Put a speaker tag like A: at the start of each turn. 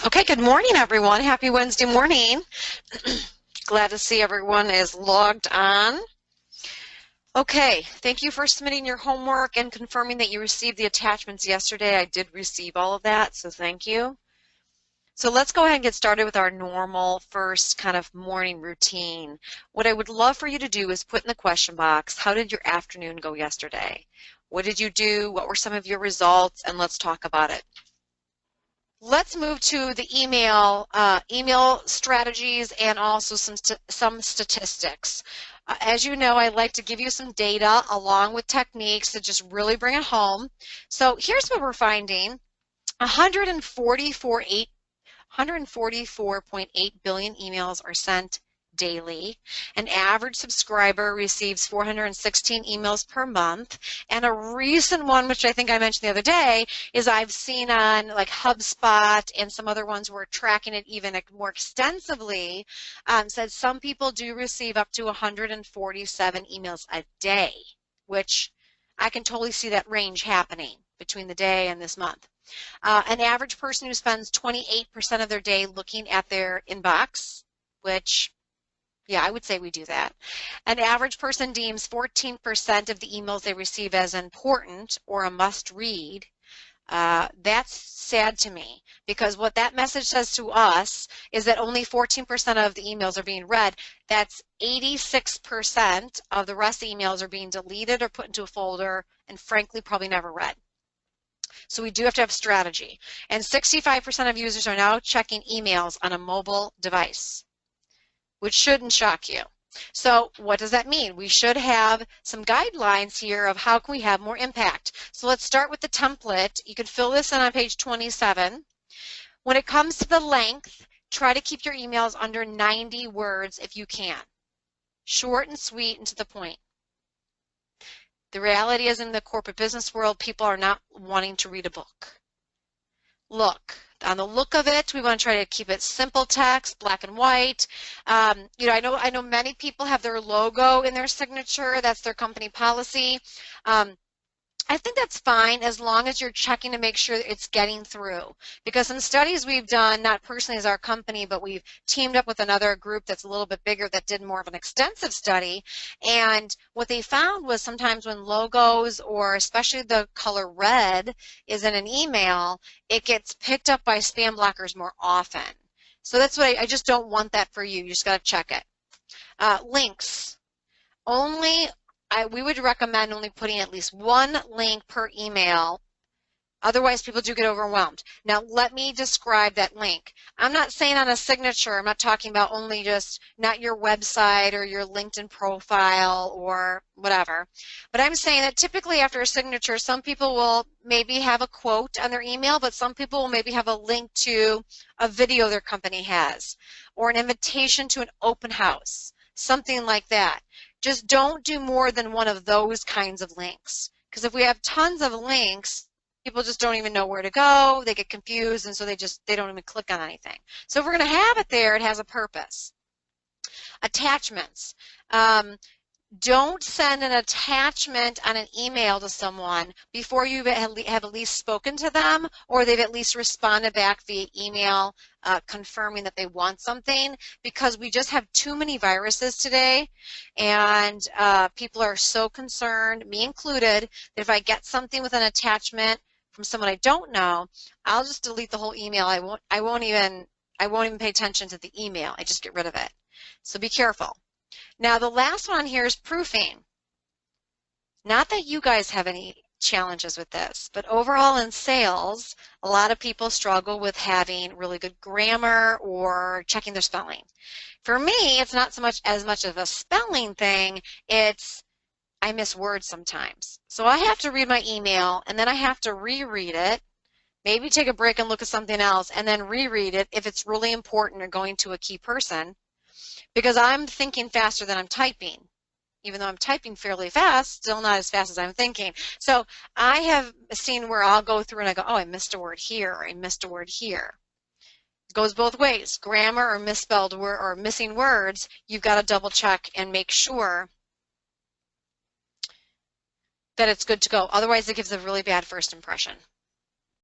A: Okay, good morning, everyone. Happy Wednesday morning. Glad to see everyone is logged on. Okay, thank you for submitting your homework and confirming that you received the attachments yesterday. I did receive all of that, so thank you. So let's go ahead and get started with our normal first kind of morning routine. What I would love for you to do is put in the question box, how did your afternoon go yesterday? What did you do? What were some of your results? And let's talk about it. Let's move to the email strategies and also some statistics. As you know, I like to give you some data along with techniques to just really bring it home. So here's what we're finding. 144.8 billion emails are sent daily. An average subscriber receives 416 emails per month. And a recent one, which I think I mentioned the other day, is I've seen on like HubSpot and some other ones who are tracking it even more extensively, said some people do receive up to 147 emails a day, which I can totally see that range happening between the day and this month. An average person who spends 28% of their day looking at their inbox, which, yeah, I would say we do that. An average person deems 14% of the emails they receive as important or a must read. That's sad to me, because what that message says to us is that only 14% of the emails are being read. That's 86% of the rest of the emails are being deleted or put into a folder and frankly probably never read. So we do have to have strategy. And 65% of users are now checking emails on a mobile device, which shouldn't shock you. So what does that mean? We should have some guidelines here of how can we have more impact. So let's start with the template. You can fill this in on page 27. When it comes to the length, try to keep your emails under 90 words if you can. Short and sweet and to the point. The reality is in the corporate business world, people are not wanting to read a book. Look, on the look of it, we want to try to keep it simple text, black and white. I know many people have their logo in their signature. That's their company policy. I think that's fine as long as you're checking to make sure it's getting through. Because some studies we've done, not personally as our company, but we've teamed up with another group that's a little bit bigger that did more of an extensive study. And what they found was sometimes when logos or especially the color red is in an email, it gets picked up by spam blockers more often. So that's what I just don't want that for you. You just got to check it. Links. We would recommend only putting at least one link per email. Otherwise, people do get overwhelmed. Now, let me describe that link. I'm not saying on a signature. I'm not talking about only just not your website or your LinkedIn profile or whatever. But I'm saying that typically after a signature, some people will maybe have a quote on their email, but some people will maybe have a link to a video their company has or an invitation to an open house, something like that. Just don't do more than one of those kinds of links. Because if we have tons of links, people just don't even know where to go. They get confused, and so they don't even click on anything. So if we're going to have it there, it has a purpose. Attachments. Don't send an attachment on an email to someone before you have at least spoken to them or they've at least responded back via email confirming that they want something, because we just have too many viruses today, and people are so concerned, me included, that if I get something with an attachment from someone I don't know, I'll just delete the whole email. I won't even pay attention to the email. I just get rid of it. So be careful. Now, the last one here is proofing. Not that you guys have any challenges with this, but overall in sales, a lot of people struggle with having really good grammar or checking their spelling. For me, it's not so much of a spelling thing, it's I miss words sometimes. So I have to read my email, and then I have to reread it, maybe take a break and look at something else, and then reread it if it's really important or going to a key person. Because I'm thinking faster than I'm typing. Even though I'm typing fairly fast, still not as fast as I'm thinking. So I have seen where I'll go through and I go, oh, I missed a word here, or I missed a word here. It goes both ways. Grammar or misspelled word or missing words, you've got to double check and make sure that it's good to go. Otherwise, it gives a really bad first impression.